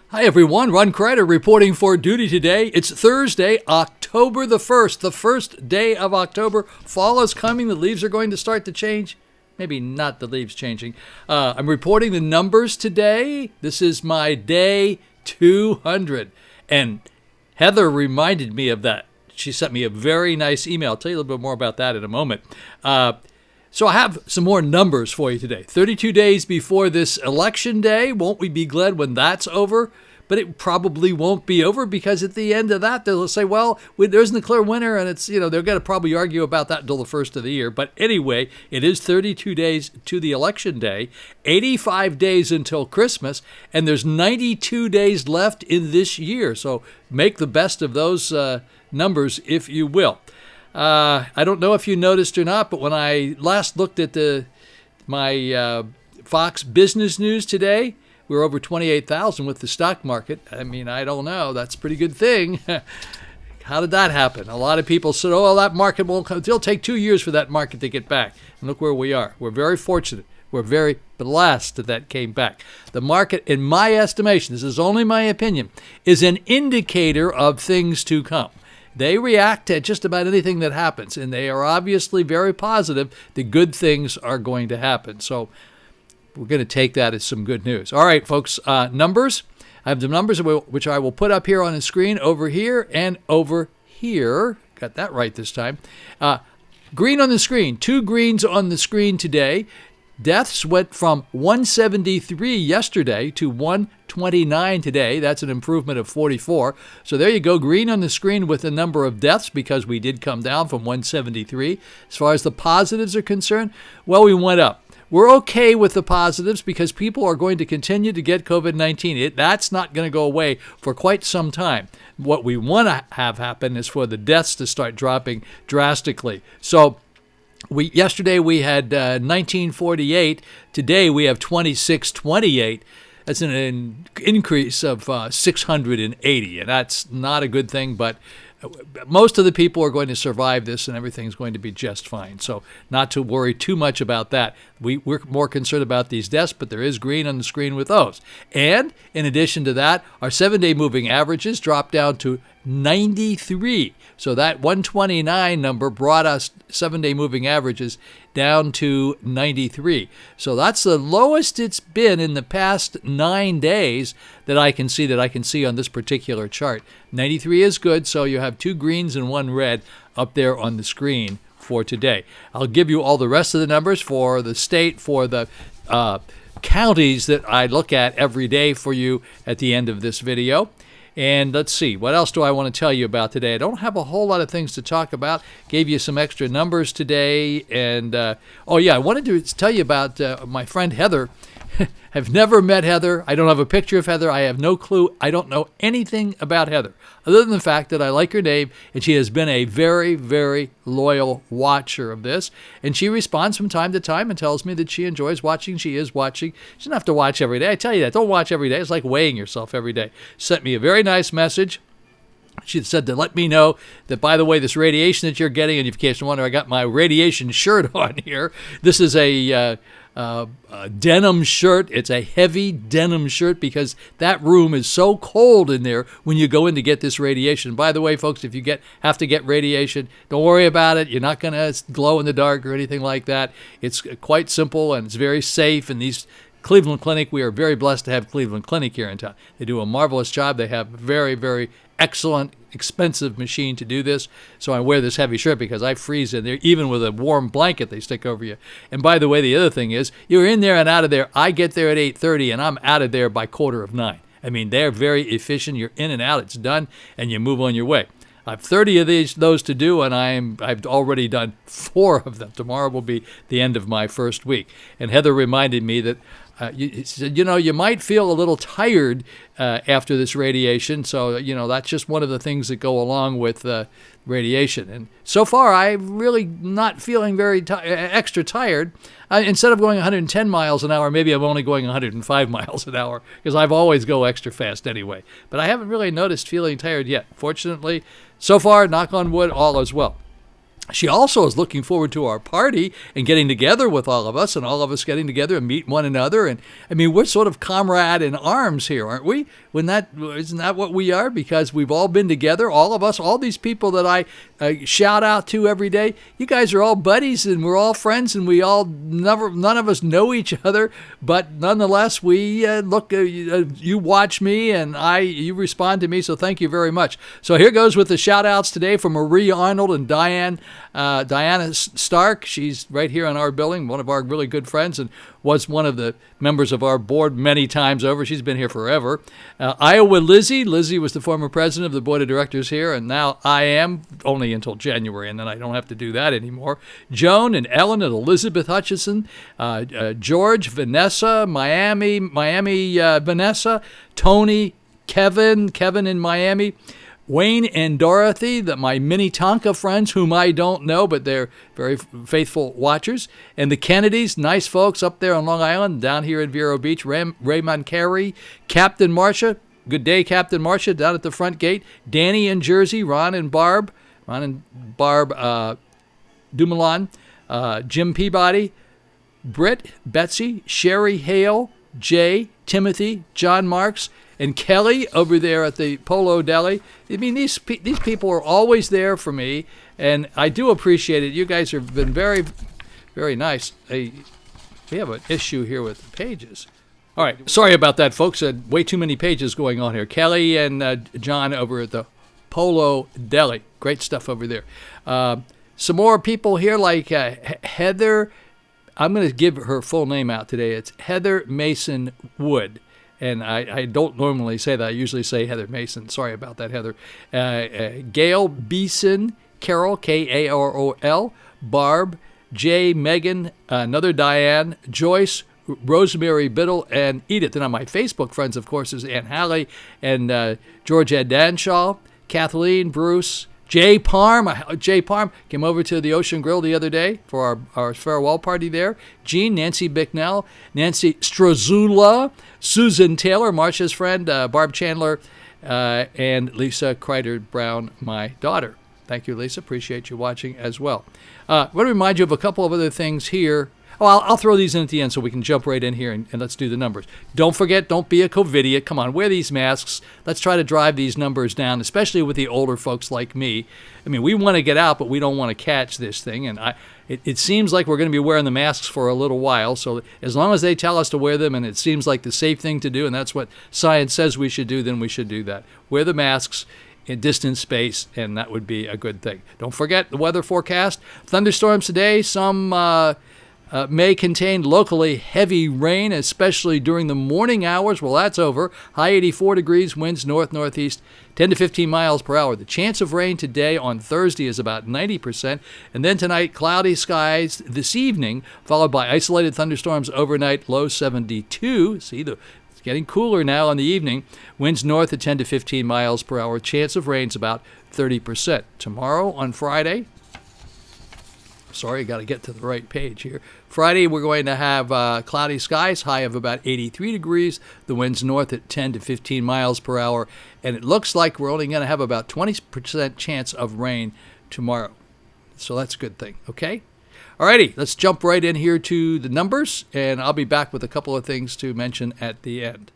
Hi everyone, Ron Crider reporting for duty today. It's Thursday, October the 1st, the first day of October. Fall is coming, the leaves are going to start to change. Maybe not the leaves changing. I'm reporting the numbers today. This is my day 200. And Heather reminded me of that. She sent me a very nice email. I'll tell you a little bit more about that in a moment. So I have some more numbers for you today. 32 days before this election day. Won't we be glad when that's over? But it probably won't be over because at the end of that, they'll say, well, there isn't a clear winner. And it's, they're going to probably argue about that until the first of the year. But anyway, it is 32 days to the election day, 85 days until Christmas, and there's 92 days left in this year. So make the best of those numbers, if you will. I don't know if you noticed or not, but when I last looked at my Fox Business News today, we were over 28,000 with the stock market. I mean, I don't know. That's a pretty good thing. How did that happen? A lot of people said, oh, that market won't come. It'll take 2 years for that market to get back. And look where we are. We're very fortunate. We're very blessed that came back. The market, in my estimation, this is only my opinion, is an indicator of things to come. They react to just about anything that happens, and they are obviously very positive that good things are going to happen. So we're going to take that as some good news. All right, folks, numbers. I have the numbers which I will put up here on the screen over here and over here. Got that right this time. Green on the screen. 2 greens on the screen today. Deaths went from 173 yesterday to 129 today. That's an improvement of 44. So there you go, green on the screen with the number of deaths because we did come down from 173. As far as the positives are concerned, well, we went up. We're okay with the positives because people are going to continue to get COVID-19. That's not going to go away for quite some time. What we want to have happen is for the deaths to start dropping drastically. So yesterday we had 1948. Today we have 2628. That's an increase of 680, and that's not a good thing, but most of the people are going to survive this and everything's going to be just fine. So not to worry too much about that. We're more concerned about these deaths, but there is green on the screen with those. And in addition to that, our 7-day moving averages dropped down to 93. So that 129 number brought us 7-day moving averages down to 93. So that's the lowest it's been in the past 9 days that I can see on this particular chart. 93 is good, so you have 2 greens and 1 red up there on the screen for today. I'll give you all the rest of the numbers for the state, for the counties that I look at every day for you at the end of this video. And let's see, what else do I want to tell you about today? I don't have a whole lot of things to talk about. Gave you some extra numbers today. And, I wanted to tell you about my friend Heather. I've never met Heather. I don't have a picture of Heather. I have no clue. I don't know anything about Heather, other than the fact that I like her name, and she has been a very, very loyal watcher of this. And she responds from time to time and tells me that she enjoys watching. She is watching. She doesn't have to watch every day. I tell you that. Don't watch every day. It's like weighing yourself every day. Sent me a very nice message. She said to let me know that, by the way, this radiation that you're getting, and if you can't wonder, I got my radiation shirt on here. This is a denim shirt. It's a heavy denim shirt because that room is so cold in there when you go in to get this radiation. By the way, folks, if you have to get radiation, don't worry about it. You're not going to glow in the dark or anything like that. It's quite simple and it's very safe. And these Cleveland Clinic, we are very blessed to have Cleveland Clinic here in town. They do a marvelous job. They have very, very excellent, expensive machine to do this. So I wear this heavy shirt because I freeze in there, even with a warm blanket they stick over you. And by the way, the other thing is, you're in there and out of there. I get there at 8:30 and I'm out of there by 8:45. I mean, they're very efficient. You're in and out. It's done, and you move on your way. I have 30 of those to do, and I've already done 4 of them. Tomorrow will be the end of my first week. And Heather reminded me that you might feel a little tired after this radiation. So, that's just one of the things that go along with radiation. And so far, I'm really not feeling very extra tired. Instead of going 110 miles an hour, maybe I'm only going 105 miles an hour because I've always go extra fast anyway. But I haven't really noticed feeling tired yet. Fortunately, so far, knock on wood, all is well. She also is looking forward to our party and getting together with all of us, and all of us getting together and meet one another. And I mean, we're sort of comrade in arms here, aren't we? Isn't that what we are? Because we've all been together, all of us, all these people that I shout out to every day. You guys are all buddies, and we're all friends, and none of us know each other, but nonetheless, we look. You watch me, and you respond to me. So thank you very much. So here goes with the shout outs today from Marie Arnold and Diana Stark. She's right here in our building, one of our really good friends, and was one of the members of our board many times over. She's been here forever. Iowa Lizzie. Lizzie was the former president of the board of directors here, and now I am, only until January, and then I don't have to do that anymore. Joan and Ellen and Elizabeth Hutchinson. George, Vanessa, Miami, Vanessa, Tony, Kevin in Miami. Wayne and Dorothy, my Minnetonkans friends, whom I don't know, but they're very faithful watchers. And the Kennedys, nice folks up there on Long Island, down here in Vero Beach. Ray Mancari, Captain Marsha, good day, Captain Marsha, down at the front gate. Dannie in Jersey, Ron and Barb Dumoulin, Jim Peabody, Britt, Betsy, Sherrie, Hale, Jay, Timothy, John Marx, and Kelly over there at the Polo Deli. I mean, these people are always there for me, and I do appreciate it. You guys have been very, very nice. We have an issue here with the pages. All right, sorry about that, folks. Way too many pages going on here. Kelly and John over at the Polo Deli. Great stuff over there. Some more people here like Heather. I'm going to give her full name out today. It's Heather Mason Wood. And I don't normally say that. I usually say Heather Mason. Sorry about that, Heather. Gail Beeson, Carol, Karol, Barb, Jay, Megan, another Diane, Joyce, Rosemary Biddle, and Edith. And on my Facebook friends, of course, is Aunt Hallie and Georgette Danshaw, Kathleen, Bruce, Jay Parm. Jay Parm came over to the Ocean Grill the other day for our farewell party there. Jean, Nancy Bicknell, Nancy Strazula, Susan Taylor, Marsha's friend, Barb Chandler, and Lisa Crider Brown, my daughter. Thank you, Lisa. Appreciate you watching as well. I want to remind you of a couple of other things here. Oh, I'll throw these in at the end so we can jump right in here and let's do the numbers. Don't forget, don't be a COVIDiot. Come on, wear these masks. Let's try to drive these numbers down, especially with the older folks like me. I mean, we want to get out, but we don't want to catch this thing. And it seems like we're going to be wearing the masks for a little while. So as long as they tell us to wear them and it seems like the safe thing to do, and that's what science says we should do, then we should do that. Wear the masks in distance space, and that would be a good thing. Don't forget the weather forecast. Thunderstorms today, some may contain locally heavy rain, especially during the morning hours. Well, that's over. High 84 degrees, winds north-northeast, 10 to 15 miles per hour. The chance of rain today on Thursday is about 90%. And then tonight, cloudy skies this evening, followed by isolated thunderstorms overnight, low 72. See, it's getting cooler now in the evening. Winds north at 10 to 15 miles per hour. Chance of rain's about 30%. Tomorrow on Friday, sorry, I got to get to the right page here. Friday, we're going to have cloudy skies, high of about 83 degrees. The winds north at 10 to 15 miles per hour. And it looks like we're only going to have about 20% chance of rain tomorrow. So that's a good thing, okay? Alrighty, let's jump right in here to the numbers, and I'll be back with a couple of things to mention at the end.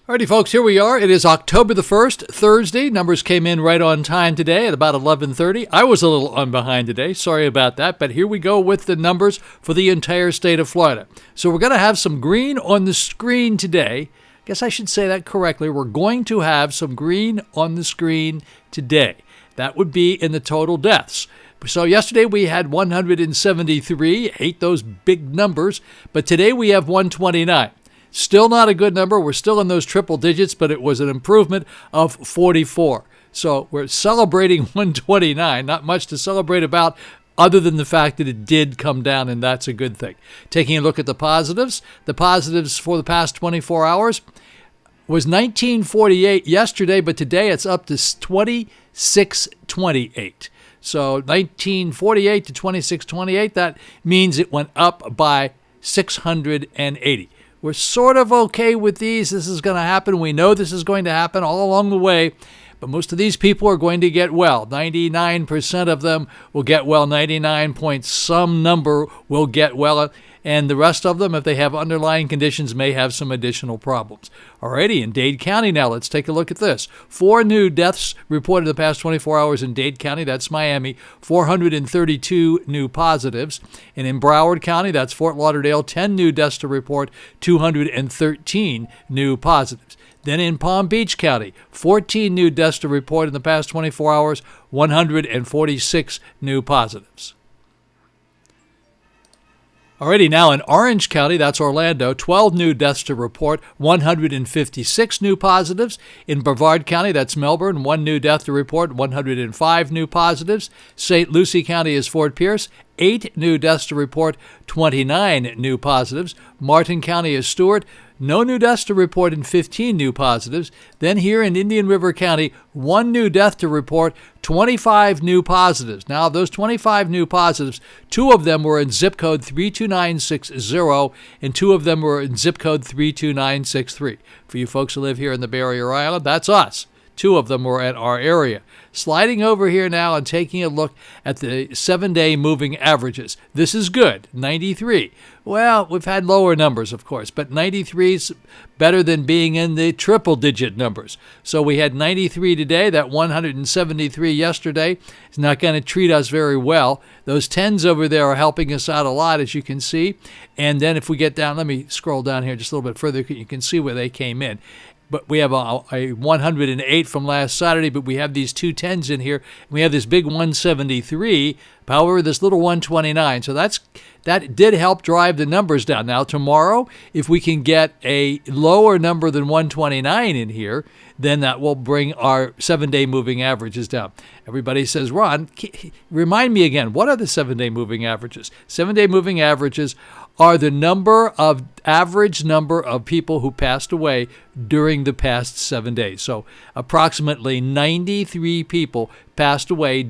Alrighty, folks, here we are. It is October the 1st, Thursday. Numbers came in right on time today at about 11:30. I was a little on behind today. Sorry about that, but here we go with the numbers for the entire state of Florida. So we're going to have some green on the screen today. I guess I should say that correctly. We're going to have some green on the screen today. That would be in the total deaths. So yesterday we had 173. Hate those big numbers. But today we have 129. Still not a good number. We're still in those triple digits, but it was an improvement of 44. So we're celebrating 129. Not much to celebrate about other than the fact that it did come down, and that's a good thing. Taking a look at the positives for the past 24 hours was 1948 yesterday, but today it's up to 2628. So 1948 to 2628, that means it went up by 680. We're sort of okay with these. This is going to happen. We know this is going to happen all along the way. But most of these people are going to get well. 99% of them will get well. 99 point some number will get well. And the rest of them, if they have underlying conditions, may have some additional problems. Alrighty, in Dade County now, let's take a look at this. 4 new deaths reported in the past 24 hours in Dade County. That's Miami. 432 new positives. And in Broward County, that's Fort Lauderdale, 10 new deaths to report, 213 new positives. Then in Palm Beach County, 14 new deaths to report in the past 24 hours, 146 new positives. Alrighty, now in Orange County, that's Orlando, 12 new deaths to report, 156 new positives. In Brevard County, that's Melbourne, 1 new death to report, 105 new positives. St. Lucie County is Fort Pierce, 8 new deaths to report, 29 new positives. Martin County is Stewart, no new deaths to report and 15 new positives. Then here in Indian River County, 1 new death to report, 25 new positives. Now, of those 25 new positives, 2 of them were in zip code 32960, and 2 of them were in zip code 32963. For you folks who live here in the Barrier Island, that's us. 2 of them were at our area. Sliding over here now and taking a look at the 7-day moving averages. This is good, 93. Well, we've had lower numbers, of course, but 93 is better than being in the triple-digit numbers. So we had 93 today. That 173 yesterday is not going to treat us very well. Those 10s over there are helping us out a lot, as you can see. And then if we get down, let me scroll down here just a little bit further. You can see where they came in. But we have a 108 from last Saturday, but we have these 2 10s in here. We have this big 173, however, this little 129. So that did help drive the numbers down. Now, tomorrow, if we can get a lower number than 129 in here, then that will bring our 7-day moving averages down. Everybody says, Ron, remind me again, what are the 7-day moving averages? 7-day moving averages are the average number of people who passed away during the past 7 days. So approximately 93 people passed away each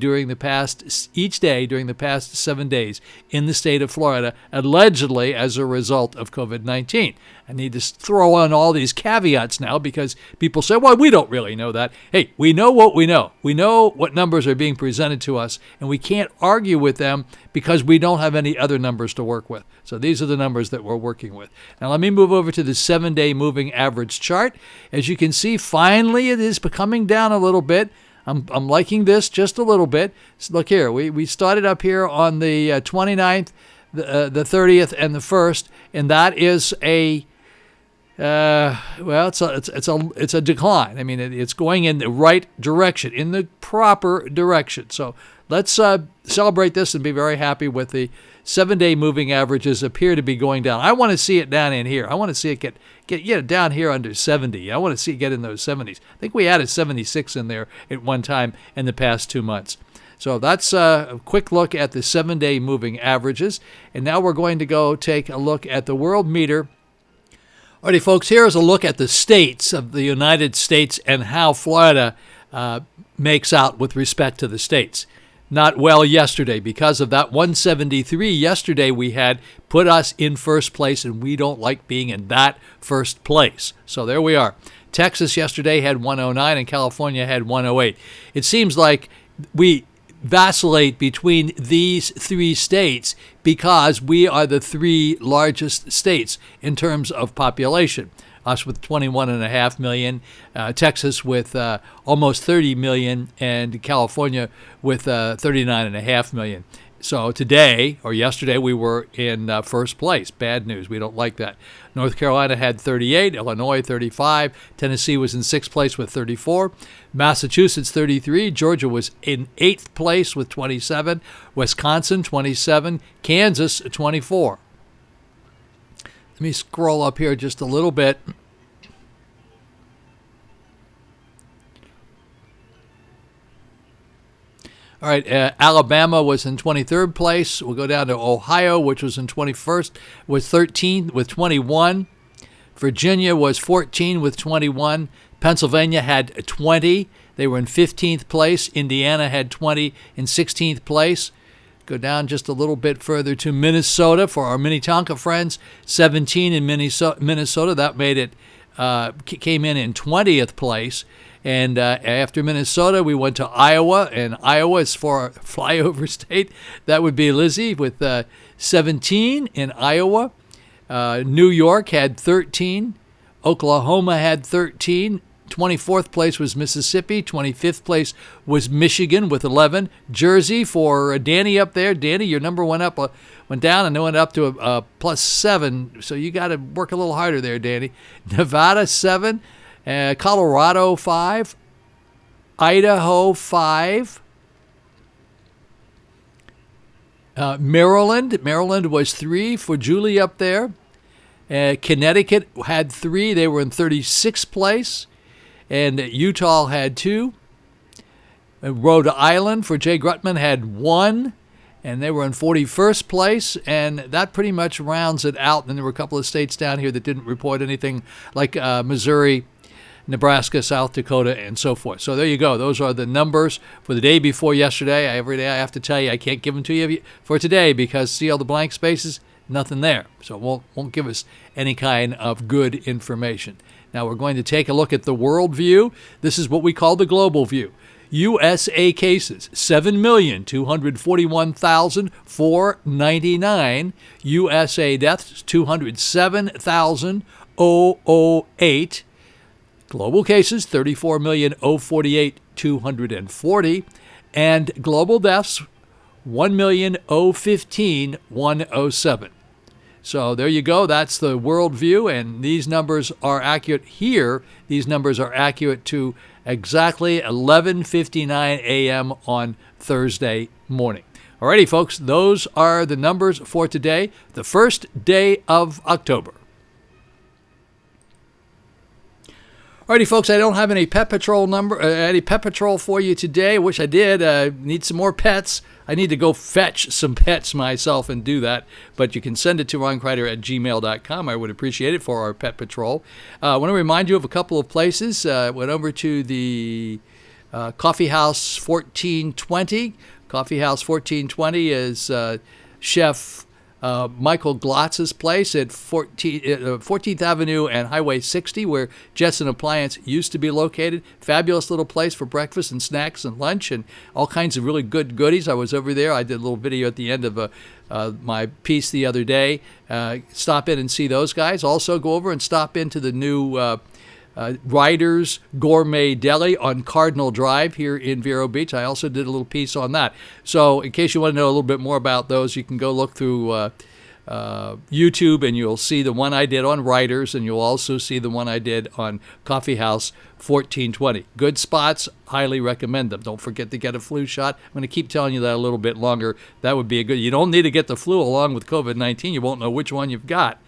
day during the past 7 days in the state of Florida, allegedly as a result of COVID-19. I need to throw on all these caveats now because people say, well, we don't really know that. Hey, we know what we know. We know what numbers are being presented to us, and we can't argue with them because we don't have any other numbers to work with. So these are the numbers that we're working with. Now let me move over to the 7-day moving average chart. As you can see, finally it is coming down a little bit. I'm liking this just a little bit. So look here, we started up here on the 29th, the 30th, and the 1st, and that is it's a decline. I mean, it's going in the right direction, in the proper direction. So let's celebrate this and be very happy with the 7-day moving averages appear to be going down. I want to see it down in here. I want to see it get down here under 70. I want to see it get in those 70s. I think we had a 76 in there at one time in the past 2 months. So that's a quick look at the 7-day moving averages. And now we're going to go take a look at the world meter. Alrighty, folks, here's a look at the states of the United States and how Florida makes out with respect to the states. Not well yesterday because of that 173 yesterday we had put us in first place, and we don't like being in that first place. So there we are. Texas yesterday had 109 and California had 108. It seems like we vacillate between these 3 states because we are the 3 largest states in terms of population. Us with 21.5 million, Texas with almost 30 million, and California with 39.5 million. So today, or yesterday, we were in first place. Bad news. We don't like that. North Carolina had 38, Illinois 35, Tennessee was in 6th place with 34, Massachusetts 33, Georgia was in 8th place with 27, Wisconsin 27, Kansas 24. Let me scroll up here just a little bit. All right, Alabama was in 23rd place. We'll go down to Ohio, which was in 21st, with 13 with 21. Virginia was 14 with 21. Pennsylvania had 20. They were in 15th place. Indiana had 20 in 16th place. Go down just a little bit further to Minnesota for our Minnetonka friends. 17 in Minnesota. That made it, came in 20th place. And after Minnesota, we went to Iowa, and Iowa is for our flyover state. That would be Lizzie with 17 in Iowa. New York had 13. Oklahoma had 13. 24th place was Mississippi. 25th place was Michigan with 11. Jersey for Dannie up there. Dannie, your number went down and it went up to a +7. So you got to work a little harder there, Dannie. Nevada 7. Colorado 5. Idaho 5. Maryland was 3 for Julie up there. Connecticut had 3. They were in 36th place. And Utah had 2. Rhode Island for Jay Grutman had 1. And they were in 41st place. And that pretty much rounds it out. And there were a couple of states down here that didn't report anything, like Missouri, Nebraska, South Dakota, and so forth. So there you go. Those are the numbers for the day before yesterday. Every day I have to tell you, I can't give them to you for today because see all the blank spaces? Nothing there. So it won't give us any kind of good information. Now we're going to take a look at the world view. This is what we call the global view. USA cases, 7,241,499. USA deaths, 207,008. Global cases, 34,048,240. And global deaths, 1,015,107. So there you go. That's the world view, and these numbers are accurate here. These numbers are accurate to exactly 11:59 a.m. on Thursday morning. Alrighty, folks, those are the numbers for today, the first day of October. Alrighty, folks, I don't have any pet patrol for you today. I wish I did. Need some more pets. I need to go fetch some pets myself and do that. But you can send it to roncrider@gmail.com. I would appreciate it for our pet patrol. I want to remind you of a couple of places. Went over to the Coffee House 1420. Coffee House 1420 is Chef Michael Glotz's place at 14th Avenue and Highway 60, where Jetson Appliance used to be located. Fabulous little place for breakfast and snacks and lunch and all kinds of really good goodies. I was over there. I did a little video at the end of my piece the other day. Stop in and see those guys. Also go over and stop into the new Ryder's Gourmet Deli on Cardinal Drive here in Vero Beach. I also did a little piece on that. So in case you want to know a little bit more about those, you can go look through YouTube and you'll see the one I did on Ryder's, and you'll also see the one I did on Coffee House 1420. Good spots. Highly recommend them. Don't forget to get a flu shot. I'm going to keep telling you that a little bit longer. That would be a good. You don't need to get the flu along with COVID-19. You won't know which one you've got.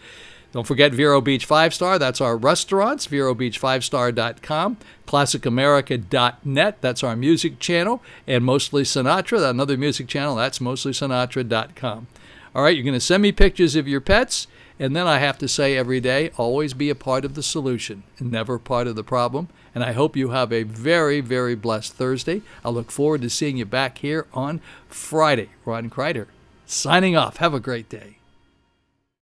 Don't forget Vero Beach 5-Star. That's our restaurants, VeroBeach5star.com. ClassicAmerica.net. That's our music channel. And Mostly Sinatra, another music channel. That's MostlySinatra.com. All right, you're going to send me pictures of your pets. And then I have to say every day, always be a part of the solution and never part of the problem. And I hope you have a very, very blessed Thursday. I look forward to seeing you back here on Friday. Ron Crider, signing off. Have a great day.